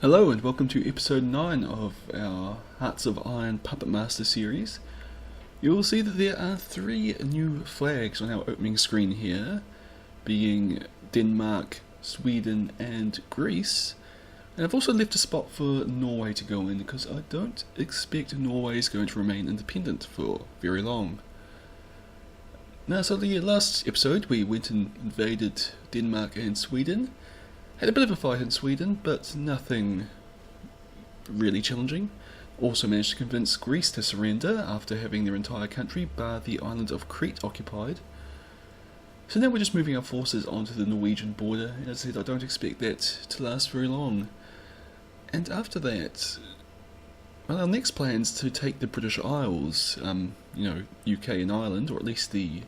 Hello and welcome to episode 9 of our Hearts of Iron Puppet Master series. You will see that there are 3 new flags on our opening screen here, being Denmark, Sweden and Greece. And I've also left a spot for Norway to go in because I don't expect Norway is going to remain independent for very long. Now, so the last episode we went and invaded Denmark and Sweden. Had a bit of a fight in Sweden, but nothing really challenging. Also managed to convince Greece to surrender after having their entire country, bar the island of Crete, occupied. So now we're just moving our forces onto the Norwegian border, and as I said, I don't expect that to last very long. And after that, well, our next plan is to take the British Isles, UK and Ireland, or at least the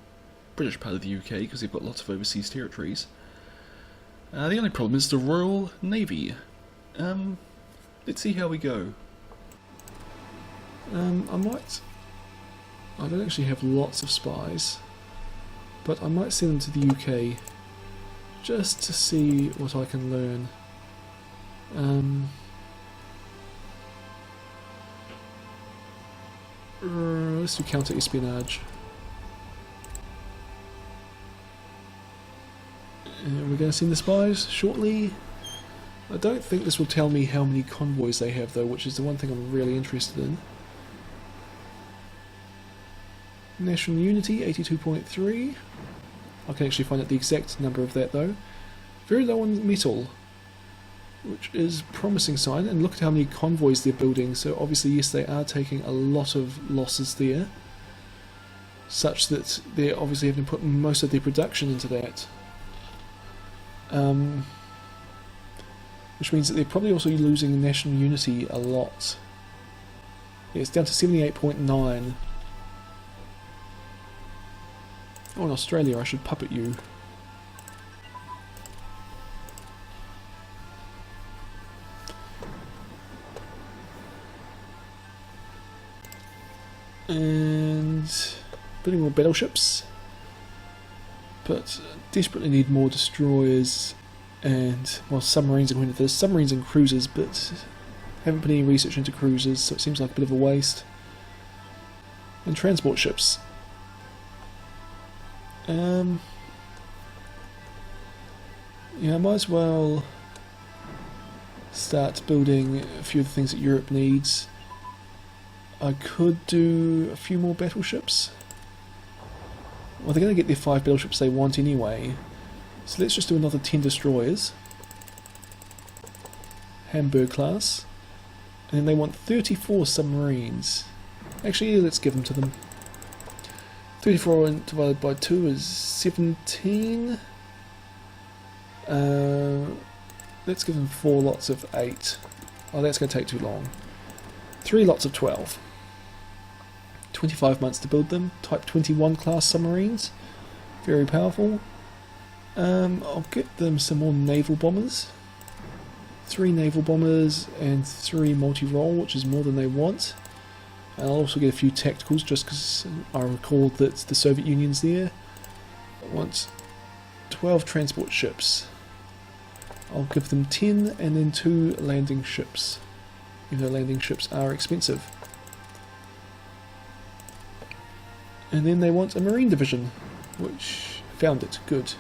British part of the UK, because they've got lots of overseas territories. The only problem is the Royal Navy. Let's see how we go. I don't actually have lots of spies, but I might send them to the UK just to see what I can learn. Let's do counter-espionage. We're going to send the spies shortly. I don't think this will tell me how many convoys they have though, which is the one thing I'm really interested in. National Unity, 82.3. I can actually find out the exact number of that though. Very low on metal, which is a promising sign, and look at how many convoys they're building, so obviously yes, they are taking a lot of losses there, such that they're obviously having to put most of their production into that. Which means that they're probably also losing national unity a lot. Yeah, it's down to 78.9. Oh, in Australia I should puppet you. And building more battleships. But desperately need more destroyers and, well, submarines according to this. Submarines and cruisers, but haven't put any research into cruisers, so it seems like a bit of a waste. And transport ships. Yeah, I might as well start building a few of the things that Europe needs. I could do a few more battleships. Well, they're going to get their 5 battleships they want anyway, so let's just do another 10 destroyers. Hamburg class. And then they want 34 submarines. Actually, let's give them to them. 34 divided by 2 is 17. Let's give them 4 lots of 8. Oh, that's going to take too long. 3 lots of 12. 25 months to build them. Type 21 class submarines. Very powerful. I'll get them some more naval bombers. 3 naval bombers and 3 multi-role, which is more than they want. And I'll also get a few tacticals just because I recall that the Soviet Union's there. I want 12 transport ships. I'll give them 10 and then 2 landing ships. You know, landing ships are expensive. And then they want a marine division, which found it. Good.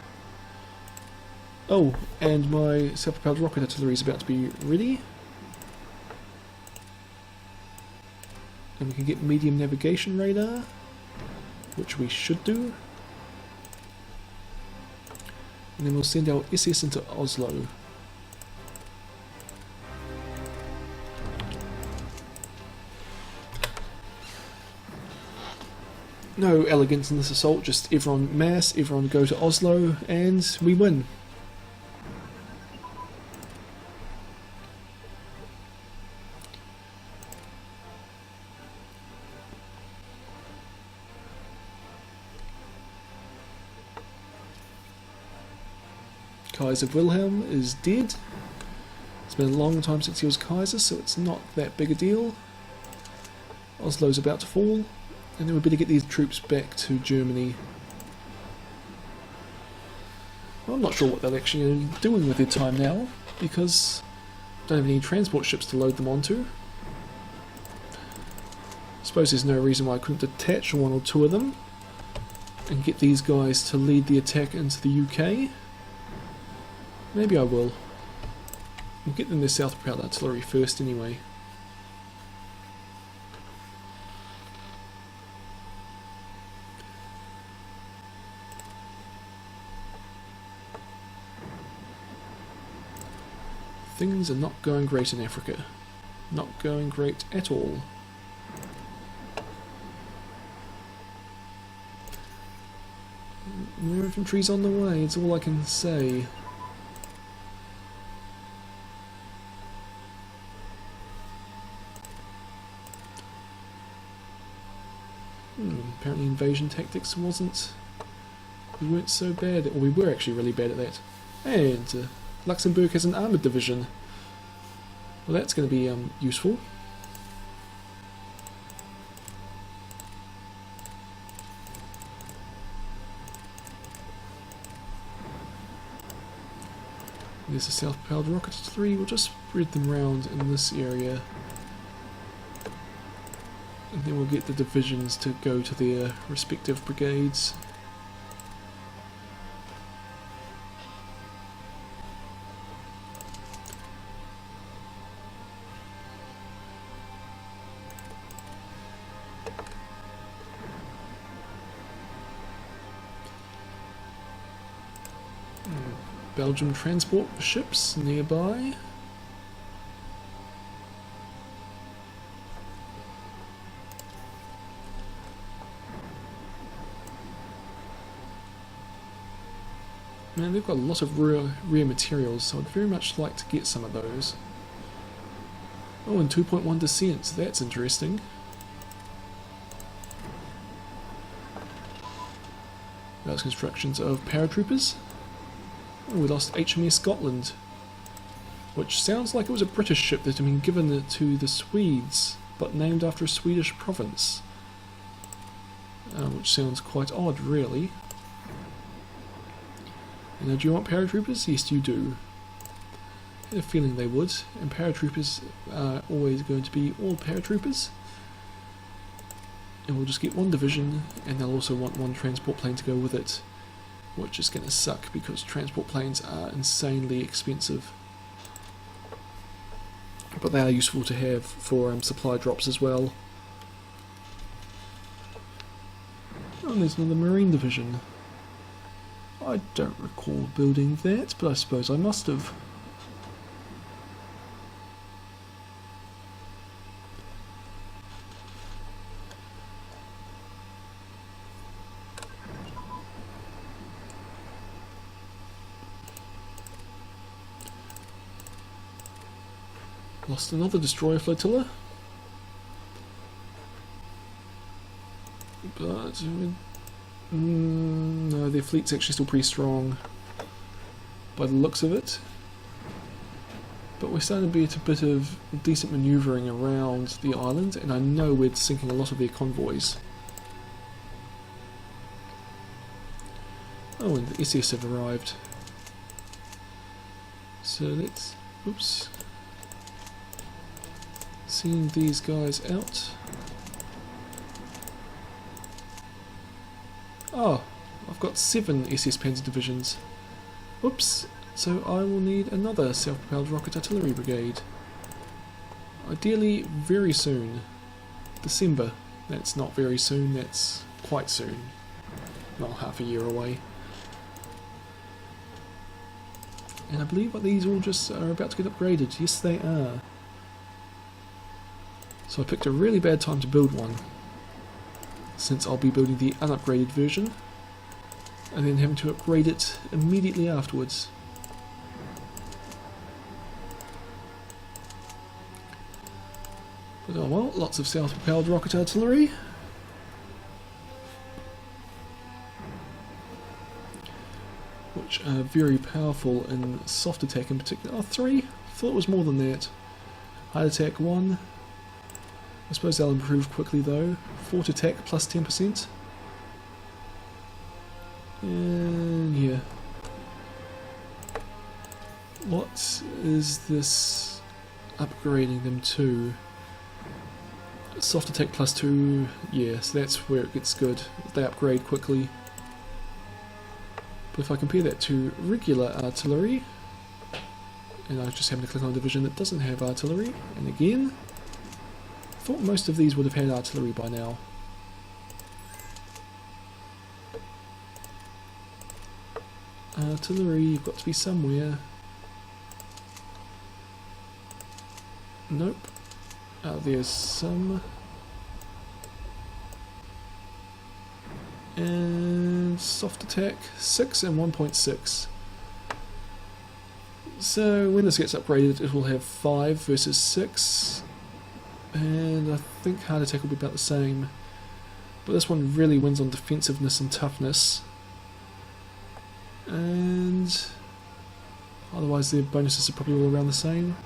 Oh, and my self-propelled rocket artillery is about to be ready. And we can get medium navigation radar, which we should do. And then we'll send our SS into Oslo. No elegance in this assault, just everyone mass, everyone go to Oslo, and we win. Kaiser Wilhelm is dead. It's been a long time since he was Kaiser, so it's not that big a deal. Oslo's about to fall. And then we better get these troops back to Germany. Well, I'm not sure what they're actually doing with their time now, because Don't have any transport ships to load them onto. Suppose there's no reason why I couldn't detach one or two of them and get these guys to lead the attack into the UK. Maybe I will. We'll get them their south-propelled artillery first anyway. Things are not going great in Africa. Not going great at all. More infantry's on the way, it's all I can say. Apparently invasion tactics we weren't so bad, or we were actually really bad at that. And Luxembourg has an armoured division. Well, that's going to be useful. There's a south-propelled rocket artillery. We'll just spread them around in this area. And then we'll get the divisions to go to their respective brigades. Belgium transport ships nearby. Man, they've got a lot of rare materials, so I'd very much like to get some of those. Oh, and 2.1 descent, that's interesting. Those constructions of paratroopers. Oh, we lost HMS Scotland, which sounds like it was a British ship that had been given to the Swedes, but named after a Swedish province. Which sounds quite odd, really. Now, do you want paratroopers? Yes, you do. I had a feeling they would, and paratroopers are always going to be all paratroopers. And we'll just get one division, and they'll also want one transport plane to go with it, which is going to suck because transport planes are insanely expensive. But they are useful to have for supply drops as well. Oh, and there's another Marine division. I don't recall building that, but I suppose I must have. Lost another destroyer flotilla. But no, their fleet's actually still pretty strong by the looks of it. But we're starting to be at a bit of decent manoeuvring around the island, and I know we're sinking a lot of their convoys. Oh, and the SS have arrived. So let's... oops. Seeing these guys out. Oh, I've got 7 SS Panzer divisions. Oops, so I will need another self-propelled rocket artillery brigade. Ideally, very soon. December. That's not very soon, that's quite soon. Well, half a year away. And I believe that these all just are about to get upgraded. Yes, they are. So I picked a really bad time to build one, since I'll be building the unupgraded version, and then having to upgrade it immediately afterwards. But oh well, lots of self-propelled rocket artillery. Which are very powerful in soft attack in particular. Oh, 3? Thought it was more than that. Hard attack 1. I suppose they'll improve quickly though. Fort attack plus 10%. And yeah. What is this? upgrading them to soft attack +2, yeah, so that's where it gets good. They upgrade quickly. But if I compare that to regular artillery, and I just happen to click on a division that doesn't have artillery, and again, I thought most of these would have had artillery by now. Artillery, you've got to be somewhere. Nope. There's some. And soft attack, 6 and 1.6. So when this gets upgraded, it will have 5 versus 6. And I think hard attack will be about the same. But this one really wins on defensiveness and toughness. And otherwise their bonuses are probably all around the same.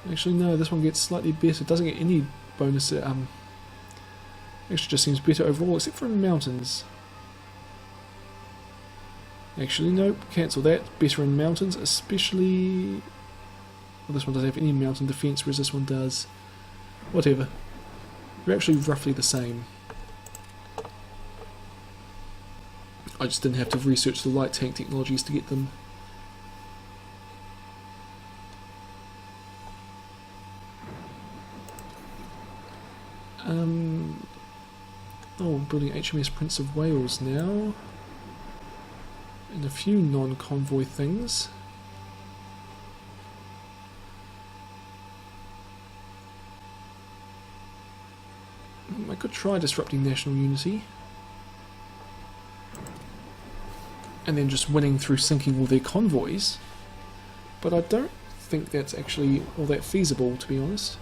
Actually no, this one gets slightly better. It doesn't get any bonus. Actually just seems better overall, except for in mountains. Actually nope, cancel that. Better in mountains, especially... Well, this one doesn't have any mountain defense, whereas this one does. Whatever. They're actually roughly the same. I just didn't have to research the light tank technologies to get them. Oh, I'm building HMS Prince of Wales now. And a few non-convoy things. I could try disrupting national unity. And then just winning through sinking all their convoys. But I don't think that's actually all that feasible, to be honest.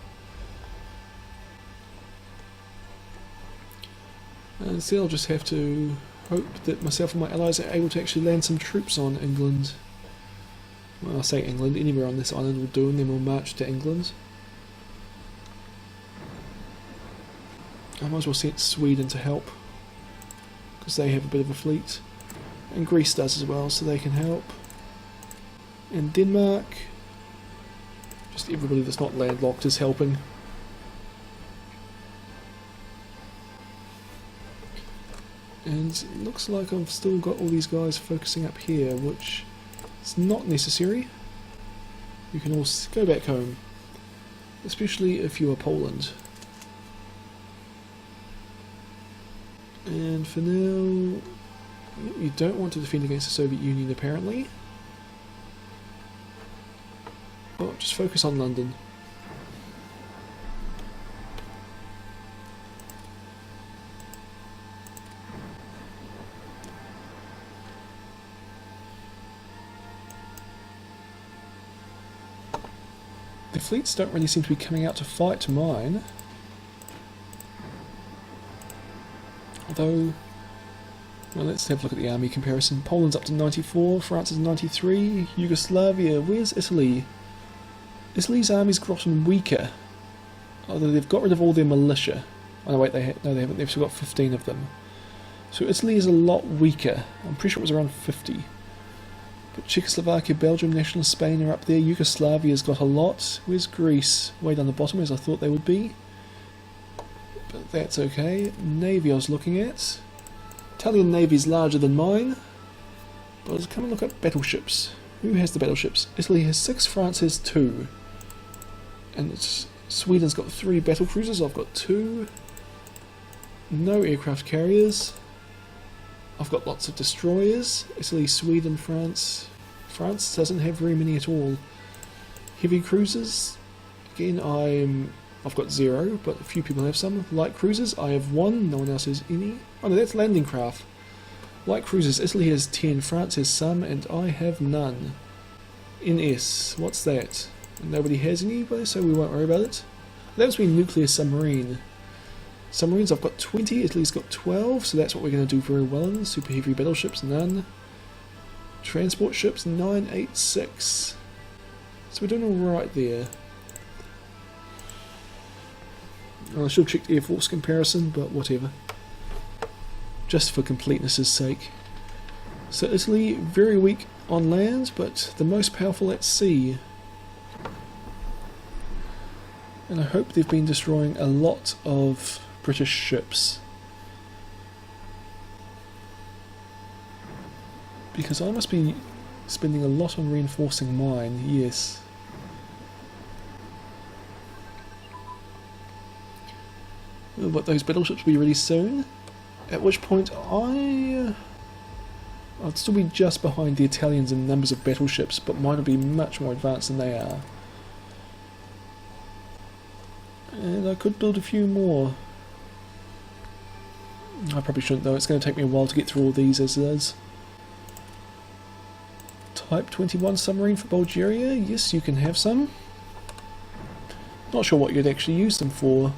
And so I'll just have to hope that myself and my allies are able to actually land some troops on England. Well, I say England, anywhere on this island will do, and then we'll march to England. I might as well send Sweden to help, because they have a bit of a fleet. And Greece does as well, so they can help. And Denmark, just everybody that's not landlocked is helping. And it looks like I've still got all these guys focusing up here, which is not necessary. You can all go back home, especially if you are Poland. And for now, you don't want to defend against the Soviet Union apparently. But just focus on London. The fleets don't really seem to be coming out to fight to mine. Although, well, let's have a look at the army comparison. Poland's up to 94, France is 93, Yugoslavia, where's Italy? Italy's army's gotten weaker. Although they've got rid of all their militia. Oh no wait, no they haven't, they've still got 15 of them. So Italy is a lot weaker. I'm pretty sure it was around 50. But Czechoslovakia, Belgium, National Spain are up there. Yugoslavia's got a lot. Where's Greece? Way down the bottom, as I thought they would be. But that's okay. Navy I was looking at. Italian Navy's larger than mine. But let's come and look at battleships. Who has the battleships? Italy has 6, France has 2. And Sweden's got 3 battle cruisers, I've got 2. No aircraft carriers. I've got lots of destroyers. Italy, Sweden, France. France doesn't have very many at all. Heavy cruisers. Again, I've got 0, but a few people have some. Light cruisers, I have 1. No one else has any. Oh no, that's landing craft. Light cruisers, Italy has 10, France has some, and I have none. NS, what's that? Nobody has any, so we won't worry about it. That must be nuclear submarine. Submarines, I've got 20, Italy's got 12, so that's what we're going to do very well in. Super heavy battleships, none. Transport ships, 986. So we're doing alright there. I should have checked Air Force comparison, but whatever. Just for completeness' sake. So Italy, very weak on land, but the most powerful at sea. And I hope they've been destroying a lot of British ships. Because I must be spending a lot on reinforcing mine, yes. But those battleships will be ready soon. At which point I'd still be just behind the Italians in numbers of battleships, but mine will be much more advanced than they are. And I could build a few more. I probably shouldn't though, it's going to take me a while to get through all these as it is. Type 21 submarine for Bulgaria, yes you can have some. Not sure what you'd actually use them for.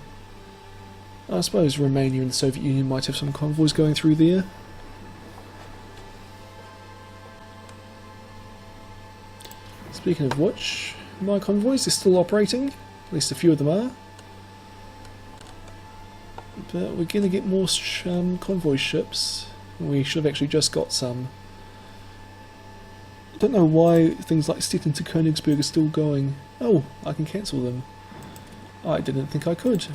I suppose Romania and the Soviet Union might have some convoys going through there. Speaking of which, my convoys are still operating, at least a few of them are. But we're going to get more convoy ships. We should have actually just got some. I don't know why things like Stettin to Königsberg are still going. Oh, I can cancel them. I didn't think I could.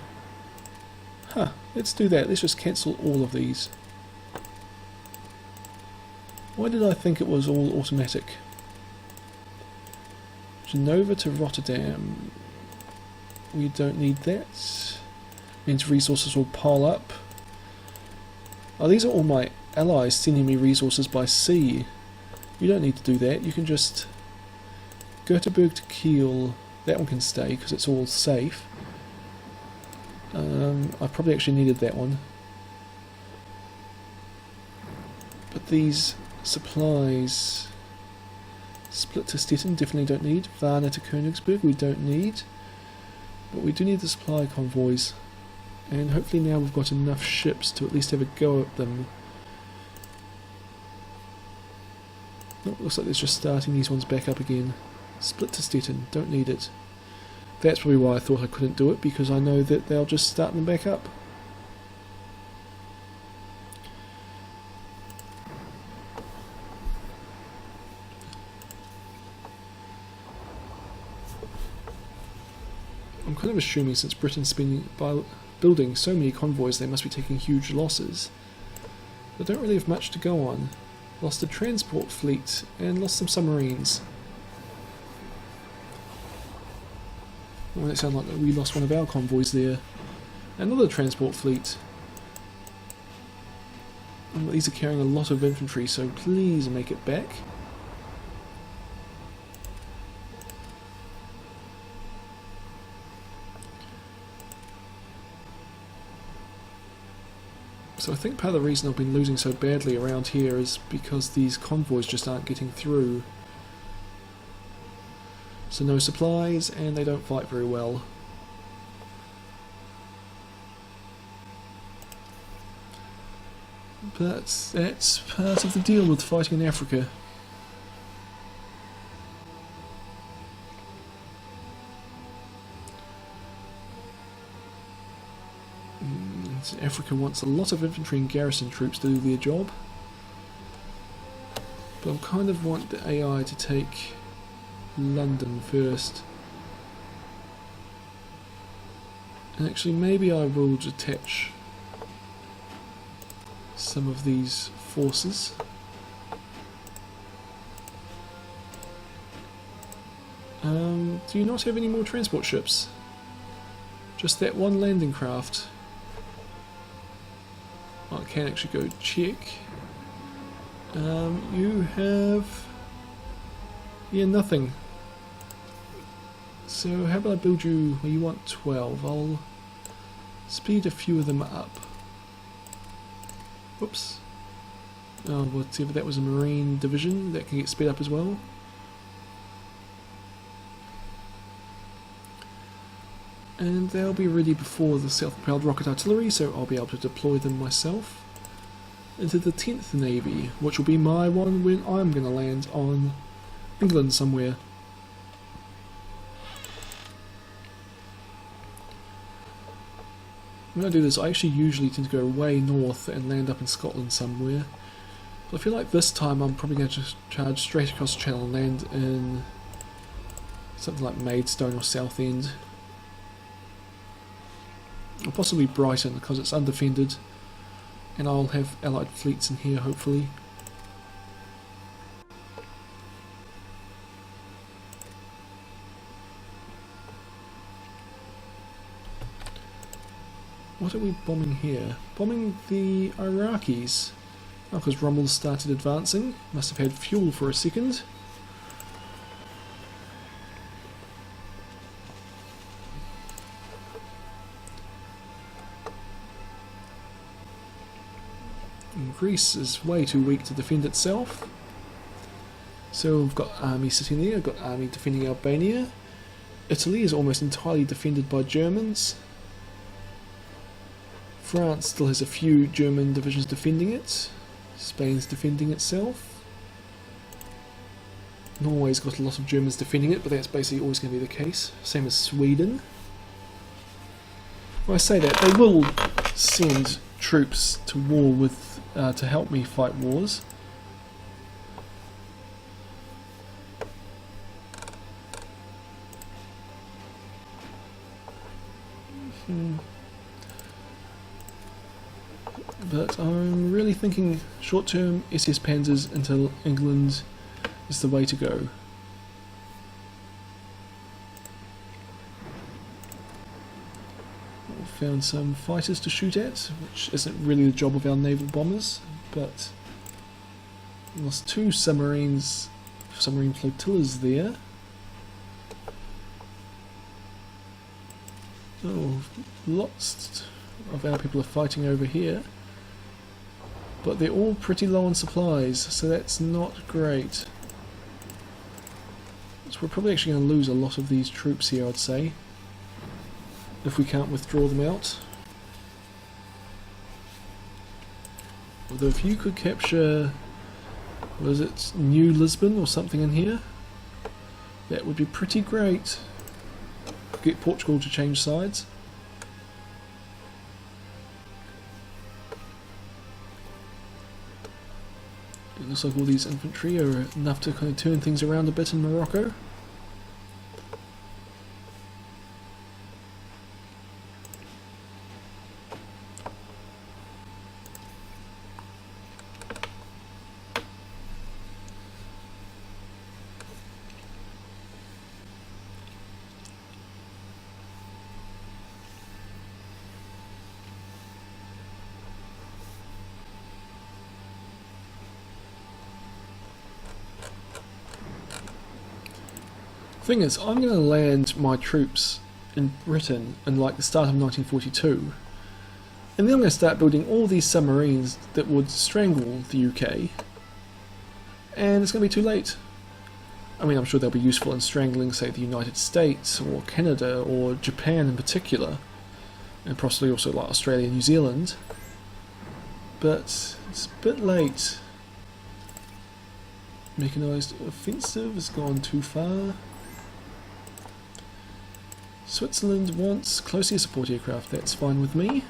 Huh, let's do that. Let's just cancel all of these. Why did I think it was all automatic? Genova to Rotterdam. We don't need that. Means resources will pile up. Oh, these are all my allies sending me resources by sea. You don't need to do that. You can just Göteborg to Kiel. That one can stay because it's all safe. I probably actually needed that one. But these supplies, Split to Stettin, definitely don't need. Varna to Königsberg, we don't need. But we do need the supply convoys. And hopefully now we've got enough ships to at least have a go at them. Oh, looks like it's just starting these ones back up again. Split to Stettin, don't need it. That's probably why I thought I couldn't do it, because I know that they'll just start them back up. I'm kind of assuming since Britain's been building so many convoys they must be taking huge losses. They don't really have much to go on. Lost a transport fleet and lost some submarines. Well, it sounded like we lost one of our convoys there. Another transport fleet. And these are carrying a lot of infantry, so please make it back. So I think part of the reason I've been losing so badly around here is because these convoys just aren't getting through. So no supplies, and they don't fight very well. But that's part of the deal with fighting in Africa. Africa wants a lot of infantry and garrison troops to do their job. But I kind of want the AI to take London first. And actually maybe I will detach some of these forces. Do you not have any more transport ships? Just that one landing craft. I can actually go check. You have... yeah, nothing. So how about I build you... well, you want 12. I'll speed a few of them up. Whoops. Oh, whatever, that was a marine division. That can get sped up as well. And they'll be ready before the self-propelled rocket artillery, so I'll be able to deploy them myself into the 10th Navy, which will be my one when I'm going to land on England somewhere. When I do this, I actually usually tend to go way north and land up in Scotland somewhere. But I feel like this time I'm probably going to just charge straight across the channel and land in something like Maidstone or Southend. or possibly Brighton because it's undefended, and I'll have allied fleets in here hopefully. What are we bombing here? Bombing the Iraqis. Oh, because Rommel started advancing. Must have had fuel for a second. And Greece is way too weak to defend itself. So we've got army sitting there, we've got army defending Albania. Italy is almost entirely defended by Germans. France still has a few German divisions defending it. Spain's defending itself. Norway's got a lot of Germans defending it, but that's basically always going to be the case. Same as Sweden. When I say that, they will send troops to war with to help me fight wars. But I'm really thinking short-term SS Panzers into England is the way to go. Found some fighters to shoot at, which isn't really the job of our naval bombers, but lost 2 submarine flotillas there. Oh, lots of our people are fighting over here, but they're all pretty low on supplies, so that's not great. So we're probably actually going to lose a lot of these troops here, I'd say, if we can't withdraw them out. Although if you could capture, what is it, New Lisbon or something in here, that would be pretty great. Get Portugal to change sides. It looks like all these infantry are enough to kind of turn things around a bit in Morocco. Thing is, I'm going to land my troops in Britain in like the start of 1942, and then I'm going to start building all these submarines that would strangle the UK, and it's going to be too late. I mean, I'm sure they'll be useful in strangling, say, the United States or Canada or Japan in particular, and possibly also like Australia and New Zealand, but it's a bit late. Mechanised offensive has gone too far. Switzerland wants close air support aircraft, that's fine with me.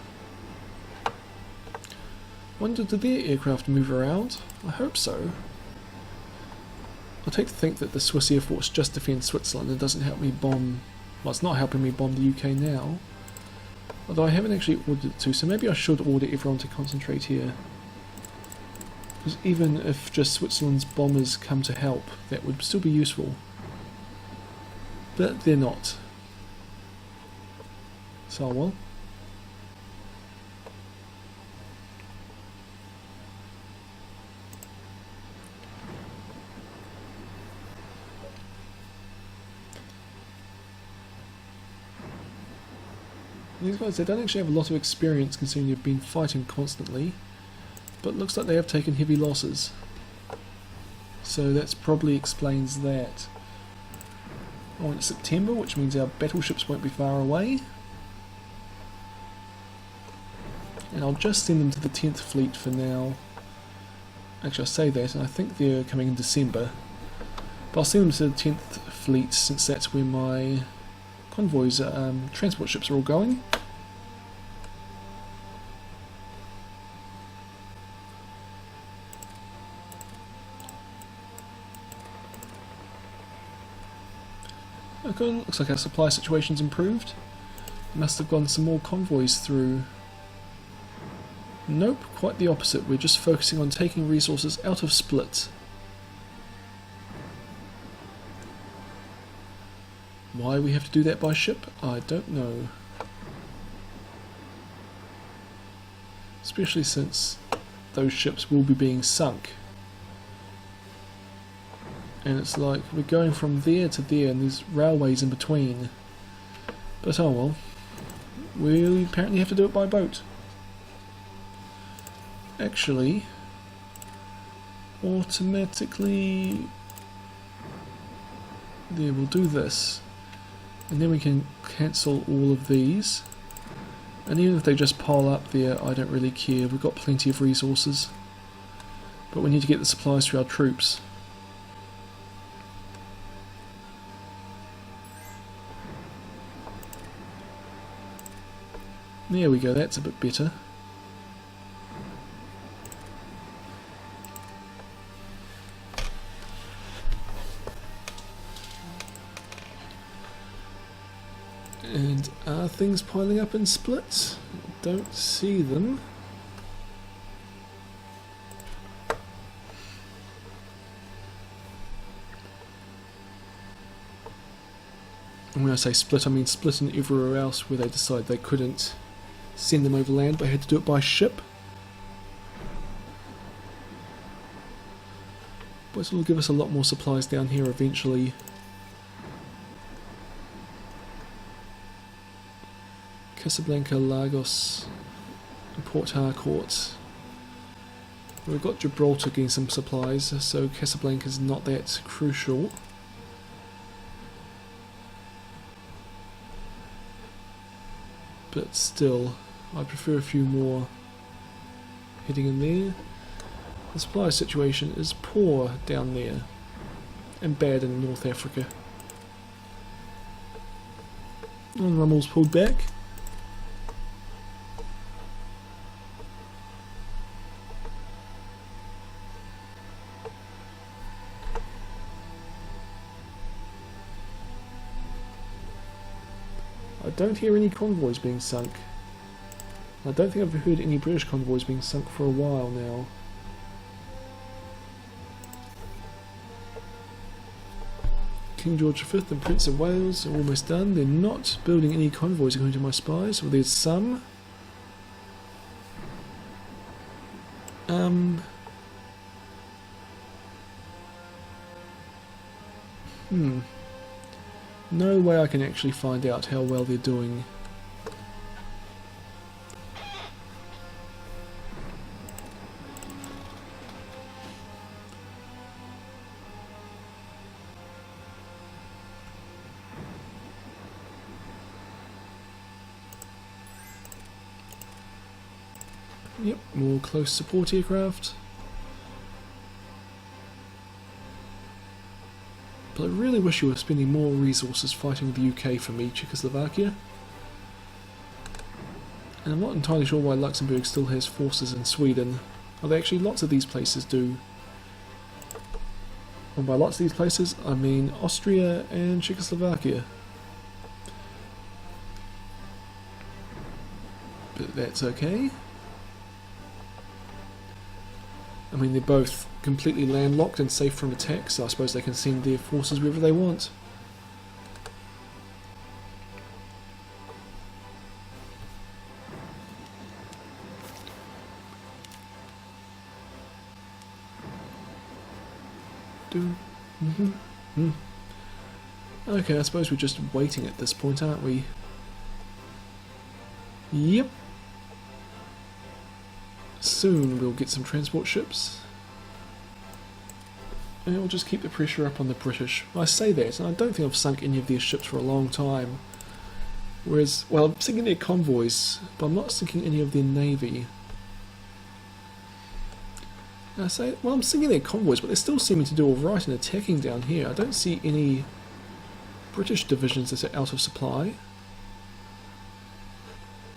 Wonder, do their aircraft move around? I hope so. I'd hate to think that the Swiss Air Force just defends Switzerland and doesn't help me bomb... Well, it's not helping me bomb the UK now. Although I haven't actually ordered it to, so maybe I should order everyone to concentrate here. Because even if just Switzerland's bombers come to help, that would still be useful. But they're not. So well. These guys, they don't actually have a lot of experience considering they've been fighting constantly, but it looks like they have taken heavy losses. So that probably explains that. Oh, it's September, which means our battleships won't be far away. And I'll just send them to the 10th Fleet for now. Actually, I say that, and I think they're coming in December. But I'll send them to the 10th Fleet, since that's where my convoys, transport ships are all going. Okay, looks like our supply situation's improved. Must have gone some more convoys through. Nope, quite the opposite. We're just focusing on taking resources out of Split. Why we have to do that by ship, I don't know. Especially since those ships will be being sunk. And it's like we're going from there to there and there's railways in between. But oh well. We apparently have to do it by boat. Actually, automatically, there, we'll do this. And then we can cancel all of these. And even if they just pile up there, I don't really care. We've got plenty of resources. But we need to get the supplies to our troops. There we go, that's a bit better. And are things piling up in Split? Don't see them. And when I say Split, I mean Split and everywhere else where they decide they couldn't send them over land but had to do it by ship. But it'll give us a lot more supplies down here eventually. Casablanca, Lagos, and Port Harcourt. We've got Gibraltar getting some supplies, so Casablanca's not that crucial. But still, I prefer a few more heading in there. The supply situation is poor down there, and bad in North Africa. And Rummel's pulled back. I don't hear any convoys being sunk. I don't think I've heard any British convoys being sunk for a while now. King George V and Prince of Wales are almost done. They're not building any convoys according to my spies. Well, there's some. No way I can actually find out how well they're doing. Yep, more close support aircraft. But I really wish you were spending more resources fighting the UK for me, Czechoslovakia. And I'm not entirely sure why Luxembourg still has forces in Sweden. Although actually lots of these places do. And by lots of these places, I mean Austria and Czechoslovakia. But that's okay. I mean, they're both completely landlocked and safe from attack, so I suppose they can send their forces wherever they want. Okay, I suppose we're just waiting at this point, aren't we? Yep. Soon we'll get some transport ships. And we'll just keep the pressure up on the British. I say that, and I don't think I've sunk any of their ships for a long time. Whereas, well, I'm sinking their convoys, but I'm not sinking any of their navy. And I say, well, I'm sinking their convoys, but they're still seeming to do alright in attacking down here. I don't see any British divisions that are out of supply.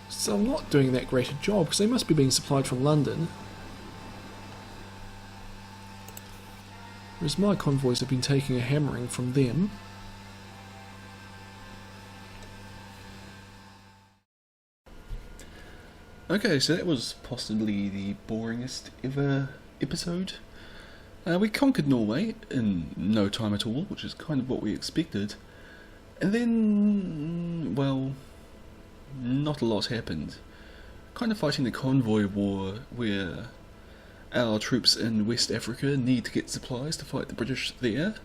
So I'm not doing that great a job, because they must be being supplied from London. Whereas my convoys have been taking a hammering from them. Okay, so that was possibly the boringest ever episode. We conquered Norway in no time at all, which is kind of what we expected. And then, well, not a lot happened. Kind of fighting the Convoy War, where our troops in West Africa need to get supplies to fight the British there.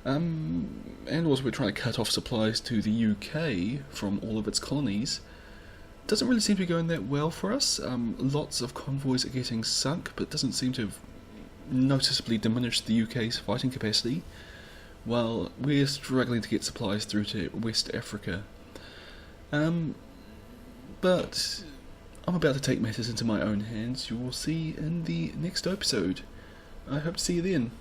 And also we're trying to cut off supplies to the UK from all of its colonies. Doesn't really seem to be going that well for us. Lots of convoys are getting sunk, but doesn't seem to have noticeably diminished the UK's fighting capacity, while we're struggling to get supplies through to West Africa. But I'm about to take matters into my own hands. You will see in the next episode. I hope to see you then.